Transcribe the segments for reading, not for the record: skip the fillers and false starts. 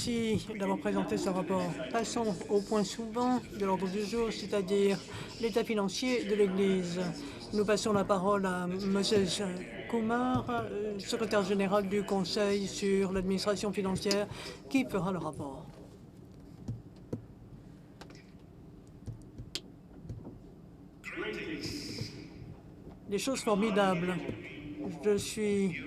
Merci d'avoir présenté ce rapport. Passons au point suivant de l'ordre du jour, c'est-à-dire l'état financier de l'Église. Nous passons la parole à Moses Kumar, secrétaire général du Conseil sur l'administration financière, qui fera le rapport. Des choses formidables. Je suis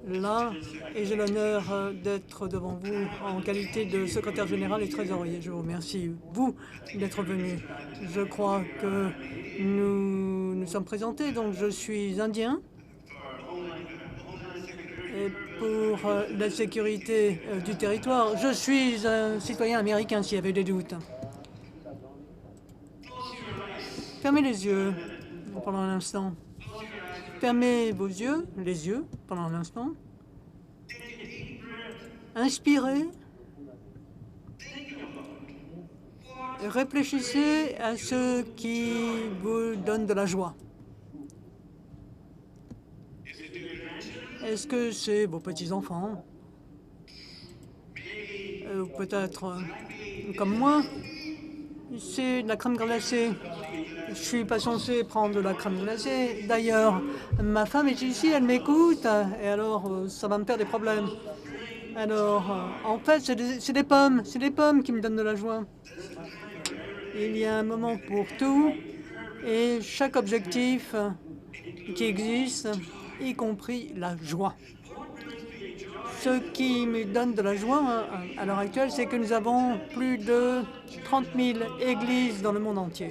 là et j'ai l'honneur d'être devant vous en qualité de secrétaire général et trésorier. Je vous remercie, vous, d'être venu. Je crois que nous sommes présentés, donc je suis indien. Et pour la sécurité du territoire, je suis un citoyen américain s'il y avait des doutes. Fermez les yeux pendant un instant. Fermez vos yeux, les yeux, pendant un instant. Inspirez. Réfléchissez à ce qui vous donne de la joie. Est-ce que c'est vos petits-enfants? Peut-être comme moi, c'est de la crème glacée. Je ne suis pas censé prendre de la crème glacée. D'ailleurs, ma femme est ici, elle m'écoute, et alors ça va me faire des problèmes. Alors, en fait, c'est des pommes qui me donnent de la joie. Il y a un moment pour tout, et chaque objectif qui existe, y compris la joie. Ce qui me donne de la joie à l'heure actuelle, c'est que nous avons plus de 30 000 églises dans le monde entier.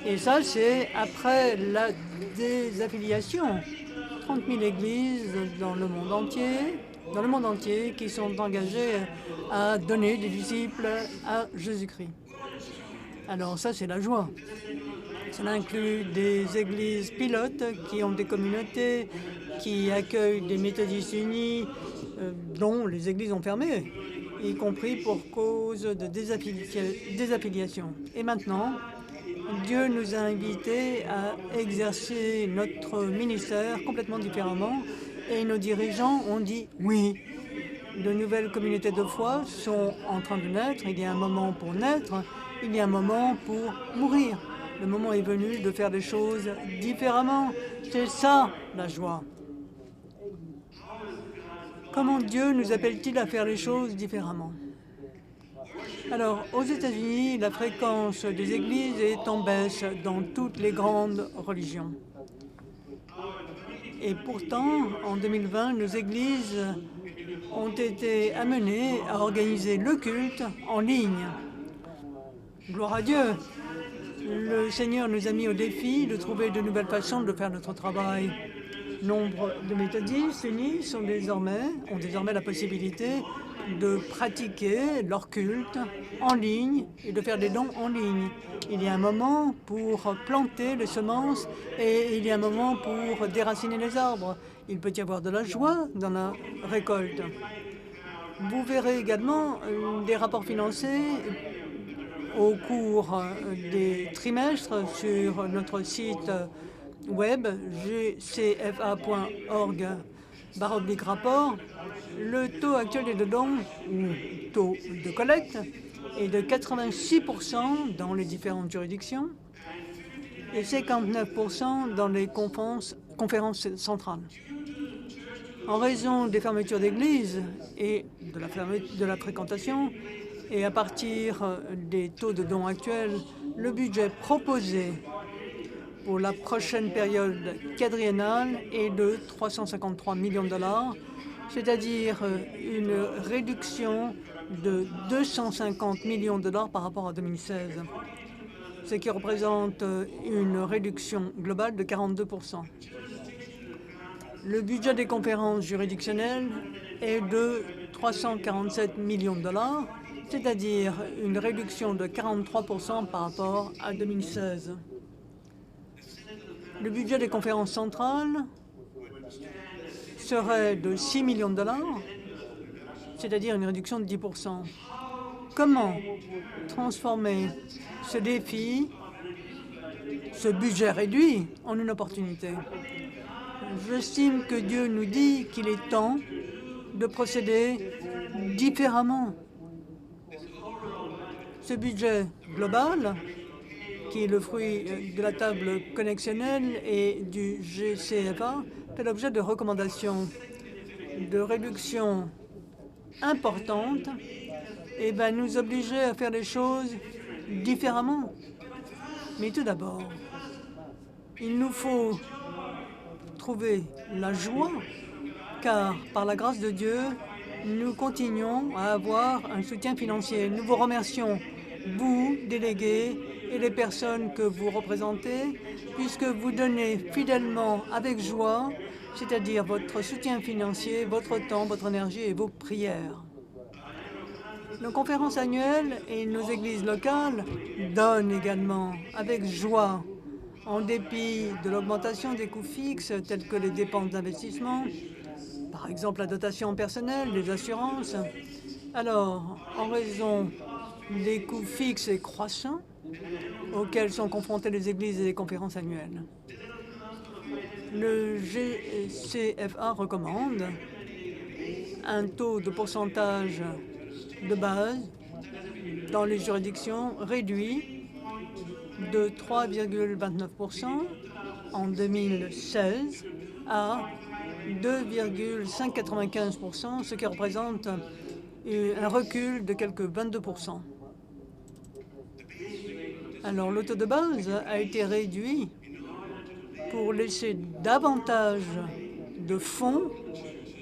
Et ça, c'est après la désaffiliation. 30 000 églises dans le monde entier qui sont engagées à donner des disciples à Jésus-Christ. Alors ça, c'est la joie. Cela inclut des églises pilotes qui ont des communautés, qui accueillent des méthodistes unis, dont les églises ont fermé, y compris pour cause de désaffiliation. Et maintenant, Dieu nous a invités à exercer notre ministère complètement différemment et nos dirigeants ont dit oui. De nouvelles communautés de foi sont en train de naître. Il y a un moment pour naître, il y a un moment pour mourir. Le moment est venu de faire des choses différemment. C'est ça, la joie. Comment Dieu nous appelle-t-il à faire les choses différemment? Alors, aux États-Unis, la fréquence des églises est en baisse dans toutes les grandes religions. Et pourtant, en 2020, nos églises ont été amenées à organiser le culte en ligne. Gloire à Dieu! Le Seigneur nous a mis au défi de trouver de nouvelles façons de faire notre travail. Nombre de méthodistes unis ont désormais la possibilité de pratiquer leur culte en ligne et de faire des dons en ligne. Il y a un moment pour planter les semences et il y a un moment pour déraciner les arbres. Il peut y avoir de la joie dans la récolte. Vous verrez également des rapports financiers au cours des trimestres sur notre site web gcfa.org/rapport. Le taux actuel des dons, ou taux de collecte, est de 86% dans les différentes juridictions et 59% dans les conférences centrales. En raison des fermetures d'églises et de la fréquentation, et à partir des taux de dons actuels, le budget proposé pour la prochaine période quadriennale est de 353 millions de dollars, c'est-à-dire une réduction de 250 millions de dollars par rapport à 2016, ce qui représente une réduction globale de 42%. Le budget des conférences juridictionnelles est de 347 millions de dollars, c'est-à-dire une réduction de 43% par rapport à 2016. Le budget des conférences centrales serait de 6 millions de dollars, c'est-à-dire une réduction de 10%. Comment transformer ce défi, ce budget réduit, en une opportunité? J'estime que Dieu nous dit qu'il est temps de procéder différemment. Ce budget global, qui est le fruit de la table connextionnelle et du GCFA, fait l'objet de recommandations de réduction importantes et nous obliger à faire les choses différemment. Mais tout d'abord, il nous faut trouver la joie, car par la grâce de Dieu, nous continuons à avoir un soutien financier. Nous vous remercions, vous, délégués, et les personnes que vous représentez, puisque vous donnez fidèlement avec joie, c'est-à-dire votre soutien financier, votre temps, votre énergie et vos prières. Nos conférences annuelles et nos églises locales donnent également avec joie, en dépit de l'augmentation des coûts fixes tels que les dépenses d'investissement, par exemple la dotation personnelle, les assurances. Alors, en raison des coûts fixes et croissants auxquels sont confrontées les églises et les conférences annuelles, le GCFA recommande un taux de pourcentage de base dans les juridictions réduit de 3,29% en 2016 à 2,595%, ce qui représente un recul de quelques 22%. Alors, le taux de base a été réduit pour laisser davantage de fonds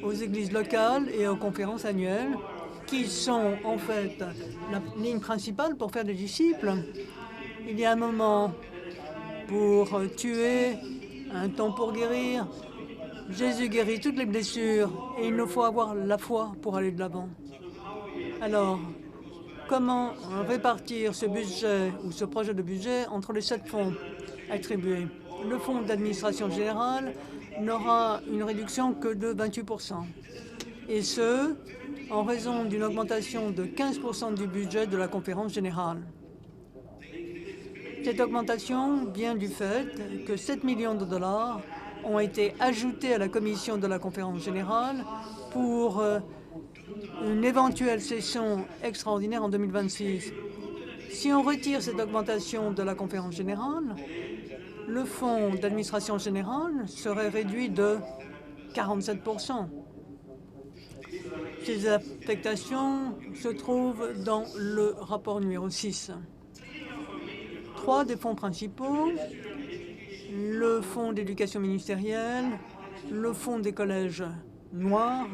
aux églises locales et aux conférences annuelles, qui sont en fait la ligne principale pour faire des disciples. Il y a un moment pour tuer, un temps pour guérir. Jésus guérit toutes les blessures et il nous faut avoir la foi pour aller de l'avant. Alors, comment répartir ce budget ou ce projet de budget entre les 7 fonds attribués? Le fonds d'administration générale n'aura une réduction que de 28%, et ce, en raison d'une augmentation de 15% du budget de la conférence générale. Cette augmentation vient du fait que 7 millions de dollars ont été ajoutés à la commission de la conférence générale pour une éventuelle session extraordinaire en 2026. Si on retire cette augmentation de la conférence générale, le fonds d'administration générale serait réduit de 47%. Ces affectations se trouvent dans le rapport numéro 6. 3 des fonds principaux, le fonds d'éducation ministérielle, le fonds des collèges noirs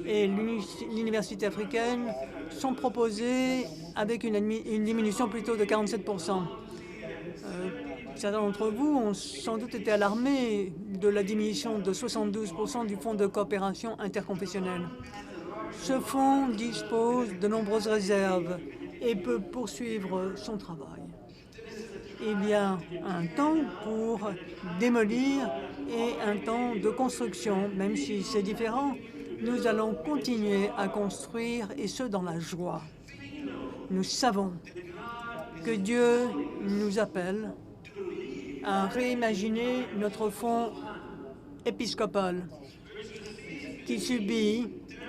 et l'université africaine, sont proposés avec une diminution plutôt de 47%. Certains d'entre vous ont sans doute été alarmés de la diminution de 72% du fonds de coopération interconfessionnelle. Ce fonds dispose de nombreuses réserves et peut poursuivre son travail. Il y a un temps pour démolir et un temps de construction. Même si c'est différent, nous allons continuer à construire, et ce, dans la joie. Nous savons que Dieu nous appelle à réimaginer notre fonds épiscopal qui subit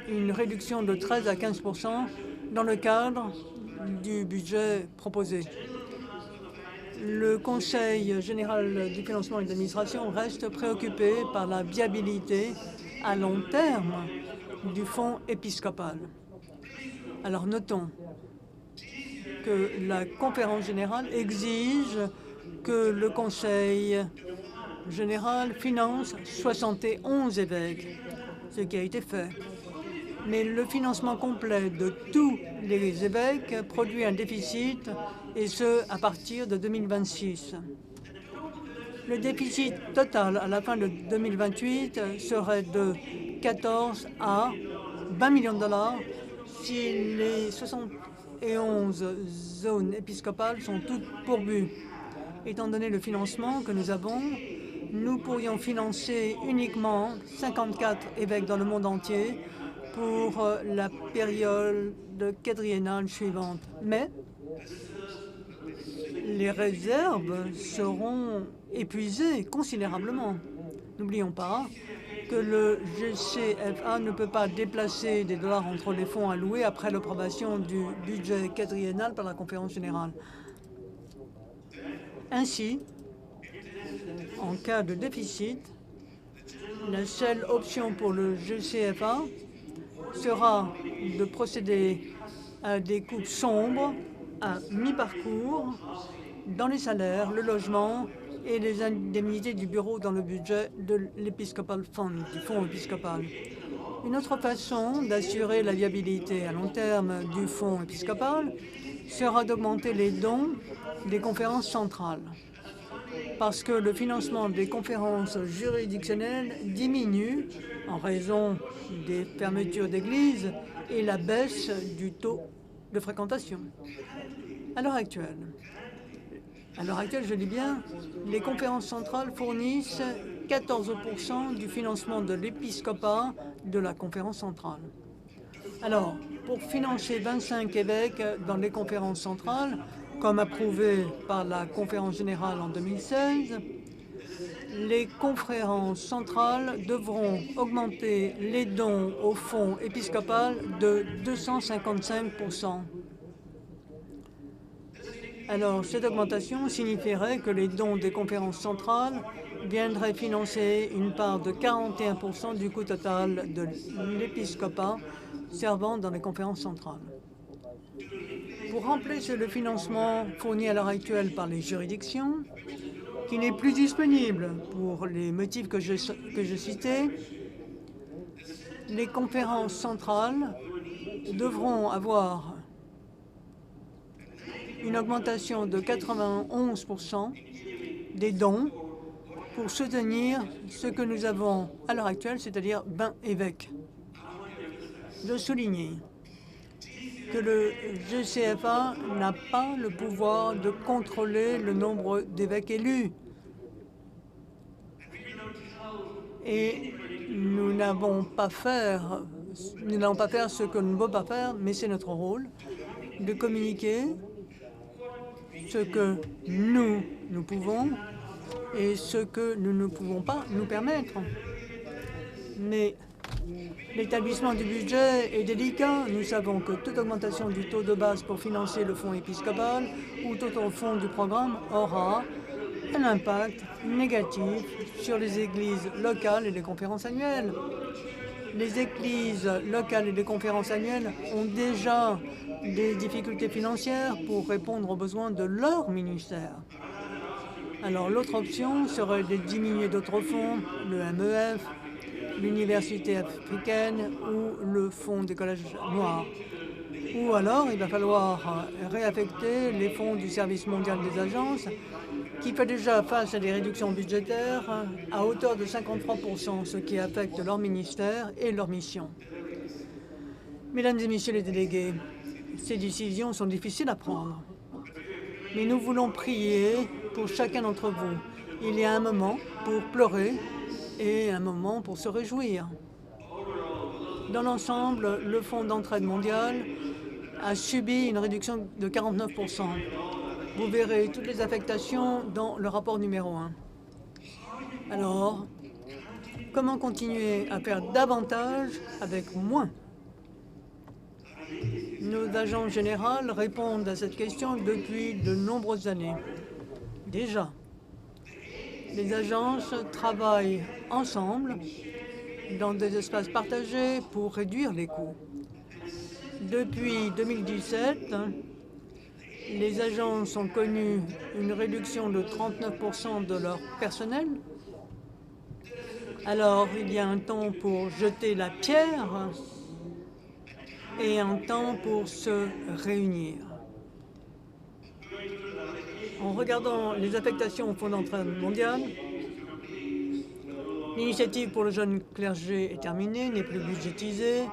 une réduction de 13 à 15% dans le cadre du budget proposé. Le Conseil général du financement et de l'administration reste préoccupé par la viabilité à long terme du fonds épiscopal. Alors notons que la conférence générale exige que le Conseil général finance 71 évêques, ce qui a été fait. Mais le financement complet de tous les évêques produit un déficit, et ce, à partir de 2026. Le déficit total à la fin de 2028 serait de 14 à 20 millions de dollars si les 71 zones épiscopales sont toutes pourvues. Étant donné le financement que nous avons, nous pourrions financer uniquement 54 évêques dans le monde entier pour la période quadriennale suivante. Mais les réserves seront épuisées considérablement. N'oublions pas que le GCFA ne peut pas déplacer des dollars entre les fonds alloués après l'approbation du budget quadriennal par la conférence générale. Ainsi, en cas de déficit, la seule option pour le GCFA sera de procéder à des coupes sombres à mi-parcours dans les salaires, le logement et les indemnités du bureau dans le budget de l'Episcopal Fund, du fonds épiscopal. Une autre façon d'assurer la viabilité à long terme du fonds épiscopal sera d'augmenter les dons des conférences centrales, parce que le financement des conférences juridictionnelles diminue en raison des fermetures d'églises et la baisse du taux de fréquentation. À l'heure actuelle, je dis bien, les conférences centrales fournissent 14% du financement de l'épiscopat de la conférence centrale. Alors, pour financer 25 évêques dans les conférences centrales, comme approuvé par la conférence générale en 2016, les conférences centrales devront augmenter les dons au fonds épiscopal de 255%. Alors, cette augmentation signifierait que les dons des conférences centrales viendraient financer une part de 41% du coût total de l'épiscopat servant dans les conférences centrales. Pour remplacer le financement fourni à l'heure actuelle par les juridictions, qui n'est plus disponible pour les motifs que je citais, les conférences centrales devront avoir une augmentation de 91% des dons pour soutenir ce que nous avons à l'heure actuelle, c'est-à-dire 20 évêques. Je souligne que le GCFA n'a pas le pouvoir de contrôler le nombre d'évêques élus. Et nous n'allons pas faire ce que nous ne pouvons pas faire, mais c'est notre rôle de communiquer ce que nous pouvons et ce que nous ne pouvons pas nous permettre. Mais l'établissement du budget est délicat. Nous savons que toute augmentation du taux de base pour financer le fonds épiscopal ou tout au fond du programme aura un impact négatif sur les églises locales et les conférences annuelles. Les églises locales et les conférences annuelles ont déjà des difficultés financières pour répondre aux besoins de leur ministère. Alors l'autre option serait de diminuer d'autres fonds, le MEF, l'Université africaine ou le Fonds des collèges noirs. Ou alors il va falloir réaffecter les fonds du Service mondial des agences qui fait déjà face à des réductions budgétaires à hauteur de 53%, ce qui affecte leur ministère et leur mission. Mesdames et messieurs les délégués, ces décisions sont difficiles à prendre. Mais nous voulons prier pour chacun d'entre vous. Il y a un moment pour pleurer et un moment pour se réjouir. Dans l'ensemble, le Fonds d'entraide mondiale a subi une réduction de 49%. Vous verrez toutes les affectations dans le rapport numéro 1. Alors, comment continuer à faire davantage avec moins? Nos agents généraux répondent à cette question depuis de nombreuses années. Déjà, les agences travaillent ensemble dans des espaces partagés pour réduire les coûts. Depuis 2017, les agences ont connu une réduction de 39% de leur personnel. Alors, il y a un temps pour jeter la pierre et un temps pour se réunir. En regardant les affectations au Fonds d'entraide mondial, l'initiative pour le jeune clergé est terminée, n'est plus budgétisée.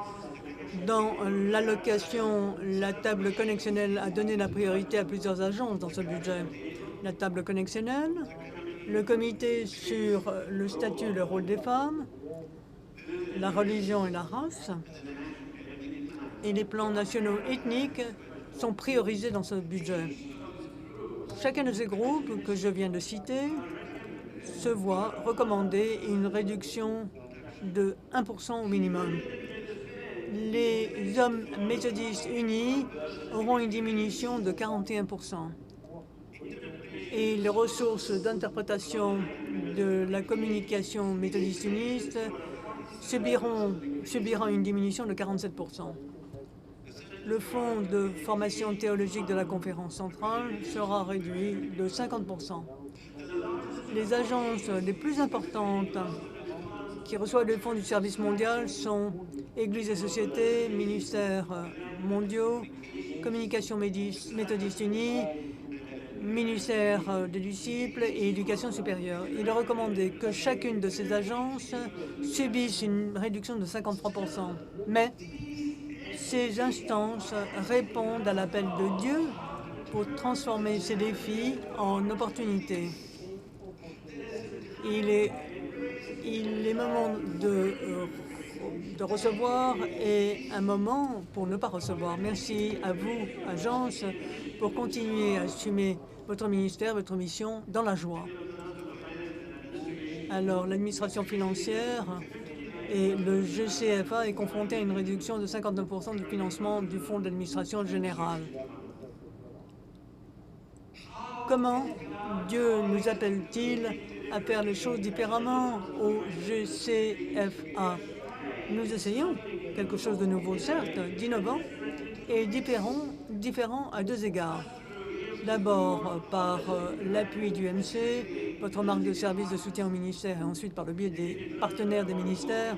Dans l'allocation, la table connextionnelle a donné la priorité à plusieurs agences dans ce budget. La table connextionnelle, le comité sur le statut et le rôle des femmes, la religion et la race, et les plans nationaux ethniques sont priorisés dans ce budget. Chacun de ces groupes que je viens de citer se voit recommander une réduction de 1% au minimum. Les hommes méthodistes unis auront une diminution de 41%. Et les ressources d'interprétation de la communication méthodiste uniste subiront une diminution de 47%. Le fonds de formation théologique de la conférence centrale sera réduit de 50%. Les agences les plus importantes qui reçoivent le fonds du service mondial sont Églises et sociétés, ministères mondiaux, communication méthodiste unie, ministère des disciples et éducation supérieure. Il est recommandé que chacune de ces agences subisse une réduction de 53%. Mais ces instances répondent à l'appel de Dieu pour transformer ces défis en opportunités. Il est moment de recevoir et un moment pour ne pas recevoir. Merci à vous, agence, pour continuer à assumer votre ministère, votre mission dans la joie. Alors, l'administration financière et le GCFA est confronté à une réduction de 59% du financement du fonds d'administration générale. Comment Dieu nous appelle-t-il à faire les choses différemment au GCFA? Nous essayons quelque chose de nouveau, certes, d'innovant et différent à deux égards. D'abord par l'appui du MC, votre marque de service de soutien au ministère, et ensuite par le biais des partenaires des ministères.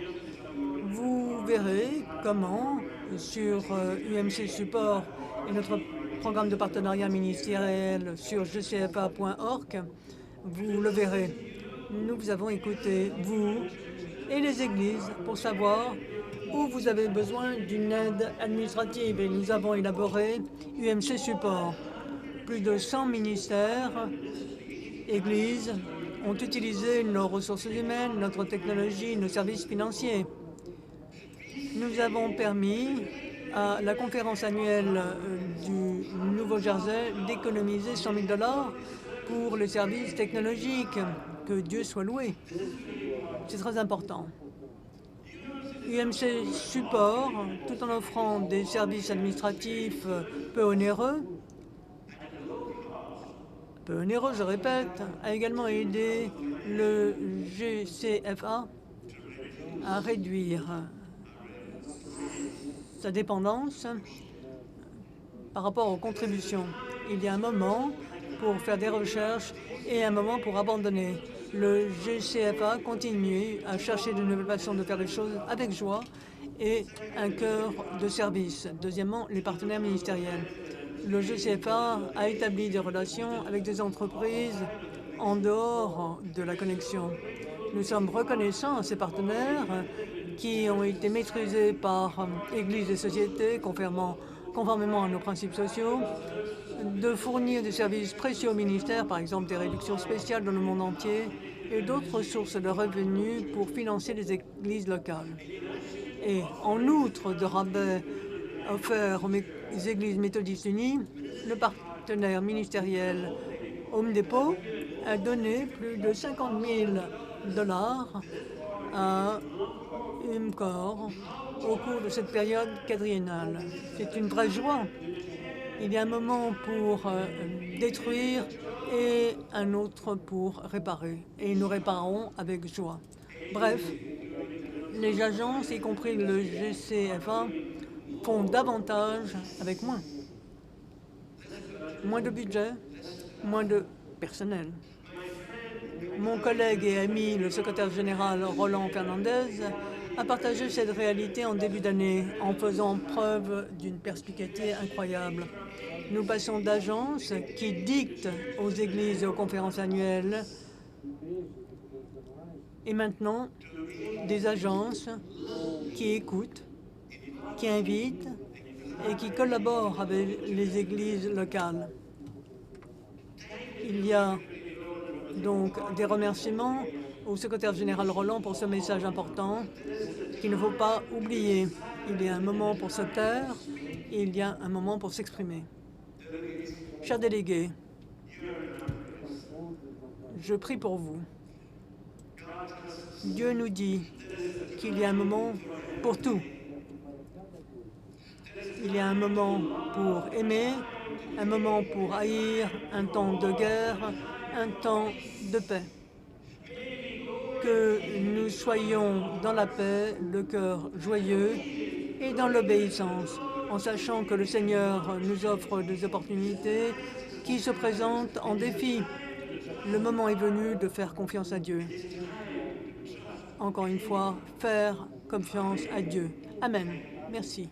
Vous verrez comment, sur UMC Support et notre programme de partenariat ministériel sur gcfa.org, vous le verrez. Nous vous avons écouté, vous et les églises, pour savoir où vous avez besoin d'une aide administrative. Et nous avons élaboré UMC Support. Plus de 100 ministères, églises, ont utilisé nos ressources humaines, notre technologie, nos services financiers. Nous avons permis à la conférence annuelle du Nouveau-Jersey d'économiser 100 000 $ pour les services technologiques. Que Dieu soit loué. C'est très important. UMC Support, tout en offrant des services administratifs peu onéreux, je répète, a également aidé le GCFA à réduire sa dépendance par rapport aux contributions. Il y a un moment pour faire des recherches et un moment pour abandonner. Le GCFA continue à chercher de nouvelles façons de faire les choses avec joie et un cœur de service. Deuxièmement, les partenaires ministériels. Le GCFA a établi des relations avec des entreprises en dehors de la connexion. Nous sommes reconnaissants à ces partenaires qui ont été maîtrisés par Églises et sociétés, conformément à nos principes sociaux, de fournir des services précieux au ministère, par exemple des réductions spéciales dans le monde entier, et d'autres sources de revenus pour financer les églises locales. Et en outre de rabais offerts aux églises méthodistes unies, le partenaire ministériel Home Depot a donné plus de 50 000 $ à UMCOR au cours de cette période quadriennale. C'est une vraie joie. Il y a un moment pour détruire et un autre pour réparer. Et nous réparons avec joie. Bref, les agences, y compris le GCFA, font davantage avec moins. Moins de budget, moins de personnel. Mon collègue et ami, le secrétaire général Roland Fernandez, a partagé cette réalité en début d'année en faisant preuve d'une perspicacité incroyable. Nous passons d'agences qui dictent aux églises et aux conférences annuelles et maintenant des agences qui écoutent, qui invitent et qui collaborent avec les églises locales. Il y a donc des remerciements au secrétaire général Roland pour ce message important qu'il ne faut pas oublier. Il y a un moment pour se taire et il y a un moment pour s'exprimer. Chers délégués, je prie pour vous. Dieu nous dit qu'il y a un moment pour tout. Il y a un moment pour aimer, un moment pour haïr, un temps de guerre, un temps de paix. Que nous soyons dans la paix, le cœur joyeux et dans l'obéissance, en sachant que le Seigneur nous offre des opportunités qui se présentent en défi. Le moment est venu de faire confiance à Dieu. Encore une fois, faire confiance à Dieu. Amen. Merci.